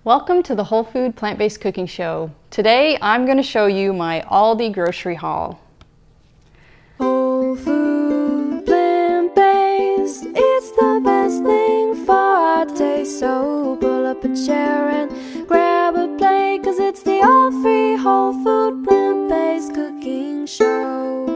Welcome to the Whole Food Plant-Based Cooking Show. Today I'm going to show you my Aldi grocery haul. Whole food, plant-based, it's the best thing for our taste. So pull up a chair and grab a plate, cause it's the all-free whole food plant-based cooking show.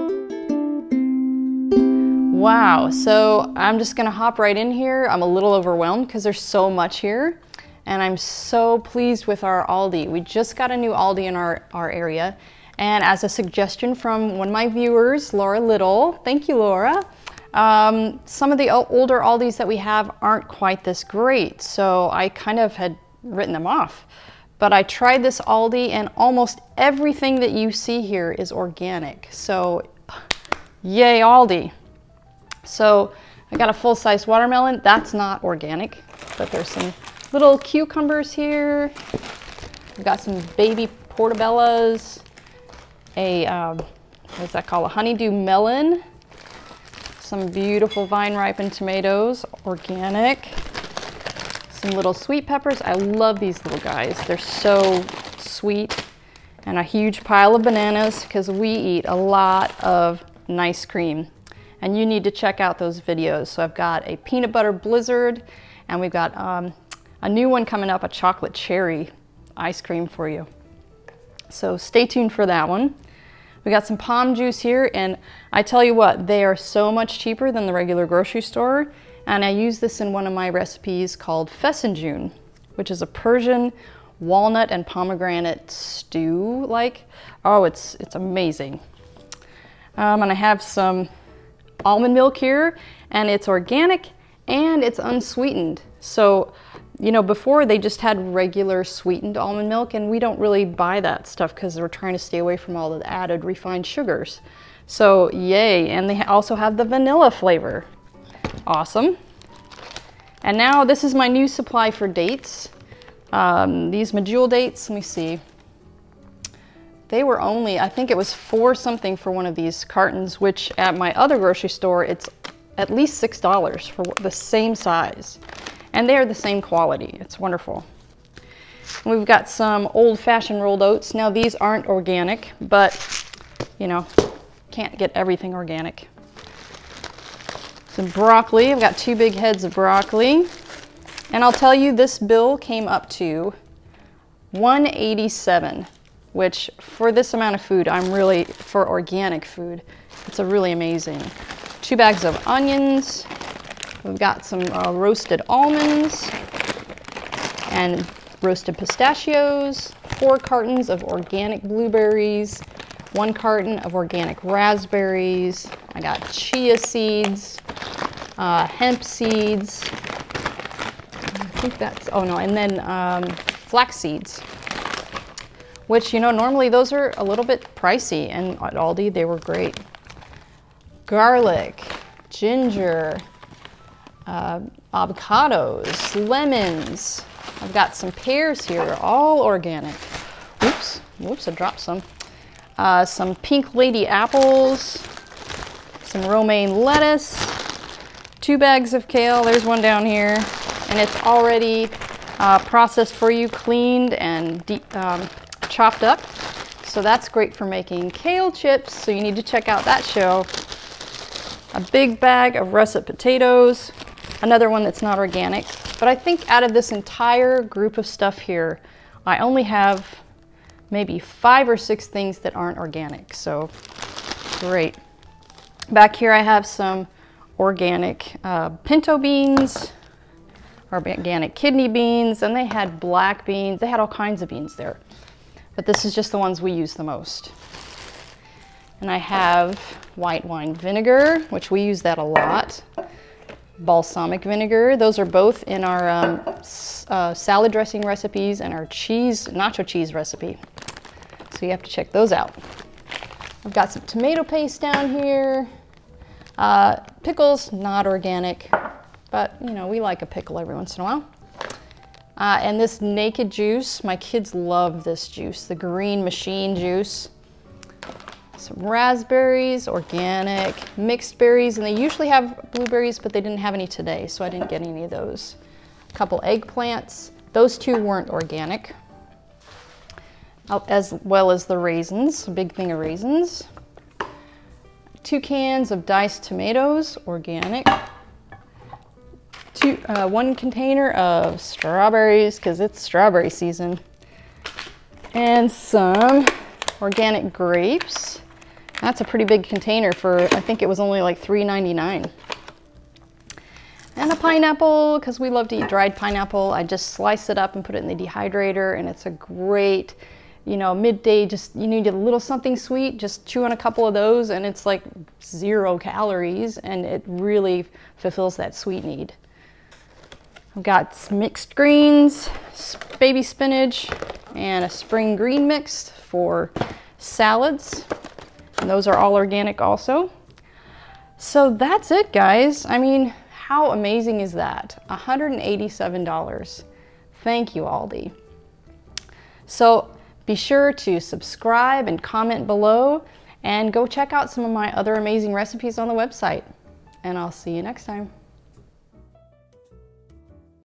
Wow, so I'm just going to hop right in here. I'm a little overwhelmed because there's so much here. And I'm so pleased with our Aldi. We just got a new Aldi in our area. And as a suggestion from one of my viewers, Laura Little, thank you, Laura, some of the older Aldis that we have aren't quite this great. So I kind of had written them off. But I tried this Aldi and almost everything that you see here is organic. So yay, Aldi. So I got a full-size watermelon. That's not organic, but there's some little cucumbers here. We've got some baby portobellos, what's that called? A honeydew melon, some beautiful vine-ripened tomatoes, organic, some little sweet peppers. I love these little guys. They're so sweet. And a huge pile of bananas because we eat a lot of nice cream. And you need to check out those videos. So I've got a peanut butter blizzard, and we've got a new one coming up, a chocolate cherry ice cream for you. So stay tuned for that one. We got some Pom Juice here, and I tell you what, they are so much cheaper than the regular grocery store. And I use this in one of my recipes called Fesenjoon, which is a Persian walnut and pomegranate stew like. Oh, it's amazing. And I have some almond milk here, and it's organic and it's unsweetened. So, you know, before they just had regular sweetened almond milk, and we don't really buy that stuff because we're trying to stay away from all the added refined sugars. So yay, and they also have the vanilla flavor. Awesome. And now this is my new supply for dates. These medjool dates, let me see. They were only, I think it was $4 something for one of these cartons, which at my other grocery store, it's at least $6 for the same size. And they're the same quality. It's wonderful. And we've got some old-fashioned rolled oats. Now these aren't organic, but you know, can't get everything organic. Some broccoli. I've got 2 big heads of broccoli. And I'll tell you, this bill came up to $187, which for this amount of food, for organic food, it's a really amazing. 2 bags of onions. We've got some roasted almonds and roasted pistachios, 4 cartons of organic blueberries, 1 carton of organic raspberries. I got chia seeds, hemp seeds. I think that's, oh no, and then flax seeds, which, you know, normally those are a little bit pricey, and at Aldi they were great. Garlic, ginger, avocados, lemons. I've got some pears here, all organic. Oops, I dropped some. Some pink lady apples, some romaine lettuce, 2 bags of kale. There's one down here, and it's already processed for you, cleaned and chopped up. So that's great for making kale chips, so you need to check out that show. A big bag of russet potatoes, another one that's not organic. But I think out of this entire group of stuff here, I only have maybe 5 or 6 things that aren't organic, so great. Back here I have some organic pinto beans, organic kidney beans, and they had black beans. They had all kinds of beans there. But this is just the ones we use the most. And I have white wine vinegar, which we use that a lot. Balsamic vinegar. Those are both in our salad dressing recipes and our nacho cheese recipe. So you have to check those out. I've got some tomato paste down here. Pickles, not organic, but you know, we like a pickle every once in a while. And this naked juice, my kids love this juice, the green machine juice. Some raspberries, organic, mixed berries, and they usually have blueberries, but they didn't have any today, so I didn't get any of those. A couple eggplants, Those two weren't organic, as well as the raisins, a big thing of raisins. 2 cans of diced tomatoes, organic. 1 container of strawberries, because it's strawberry season. And some organic grapes. That's a pretty big container for, I think it was only like $3.99. And a pineapple, because we love to eat dried pineapple. I just slice it up and put it in the dehydrator, and it's a great, you know, midday, just you need a little something sweet, just chew on a couple of those, and it's like 0 calories, and it really fulfills that sweet need. I've got mixed greens, baby spinach, and a spring green mix for salads. And those are all organic also. So that's it, guys. I mean, how amazing is that? $187. Thank you, Aldi. So be sure to subscribe and comment below, and go check out some of my other amazing recipes on the website. And I'll see you next time.